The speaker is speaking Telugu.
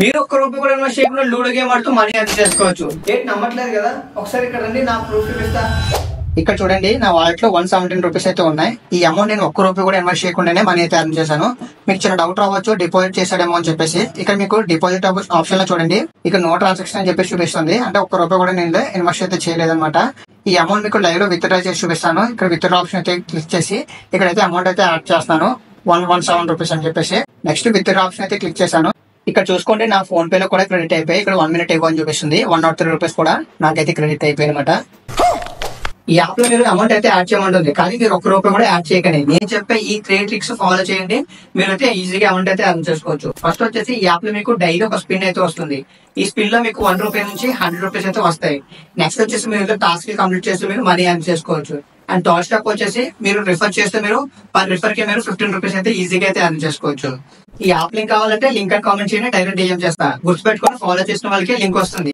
మీరు ఒక్క రూపాయి కూడా ఇన్వెస్ట్ చేయకుండా లూడో గేమ్ ఆడుతూ మనీ ఎర్న్ చేసుకోవచ్చు. ఏంటి నమ్మట్లేదు కదా? ఒకసారి ఇక్కడ రండి, నా ప్రూఫ్ చూపిస్తా. ఇక్కడ చూడండి, నా వాలెట్ లో 117 రూపీస్ అయితే ఉన్నాయి. ఈ అమౌంట్ నేను ఒక్క రూపాయి కూడా ఇన్వెస్ట్ చేయకుండానే మనీ అయితే ఎర్న్ చేశాను. మీకు చిన్న డౌట్ రావచ్చు, డిపాజిట్ చేశాడేమో అని చెప్పేసి. ఇక్కడ మీకు డిపాజిట్ ఆప్షన్ లో చూడండి, ఇక్కడ నో ట్రాన్సాక్షన్ అని చెప్పేసి చూపిస్తుంది. అంటే ఒక్క రూపాయి కూడా నేను ఇన్వెస్ట్ అయితే చేయలేదన్నమాట. ఈ అమౌంట్ మీకు లైవ్ లో విత్డ్రా చేసి చూపిస్తాను. ఇక్కడ విత్డ్రా ఆప్షన్ అయితే క్లిక్ చేసి ఇక్కడైతే అమౌంట్ అయితే యాడ్ చేస్తాను, 117 రూపీస్ అని చెప్పేసి. నెక్స్ట్ విత్డ్రా ఆప్షన్ అయితే క్లిక్ చేశాను. ఇక్కడ చూసుకోండి, నా ఫోన్ పే లో కూడా క్రెడిట్ అయిపోయి ఇక్కడ 1 minute అని చూపిస్తుంది. 103 రూపీస్ కూడా నాకైతే క్రెడిట్ అయిపోయి అనమాట. ఈ యాప్ లో మీరు అమౌంట్ అయితే యాడ్ చేయమంటుంది, కానీ మీరు ఒక్క రూపాయి కూడా యాడ్ చేయకండి. నేను చెప్పే ఈ 3 ట్రిక్స్ ఫాలో చేయండి, మీరైతే ఈజీగా అమౌంట్ అయితే ఎర్న్ చేసుకోవచ్చు. ఫస్ట్ వచ్చేసి ఈ యాప్ లో మీకు డైలీ ఒక స్పిన్ అయితే వస్తుంది. ఈ స్పిన్ లో మీకు 1 రూపాయి నుంచి 100 రూపీస్ అయితే వస్తాయి. నెక్స్ట్ వచ్చేసి మీరు టాస్క్ కంప్లీట్ చేస్తే మీరు మనీ ఎర్న్ చేసుకోవచ్చు. అండ్ థర్డ్ స్టెప్ వచ్చేసి మీరు రిఫర్ చేస్తే మీరు పర్ రిఫర్ కి మీరు 15 రూపీస్ అయితే ఈజీగా అయితే ఎర్న్ చేసుకోవచ్చు. ఈ యాప్ లింక్ కావాలంటే లింక్ అని కామెంట్ చేయండి, డైరెక్ట్ డిఎం చేస్తా. గుర్తుపెట్టుకొని ఫాలో చేసిన వాళ్ళకి లింక్ వస్తుంది.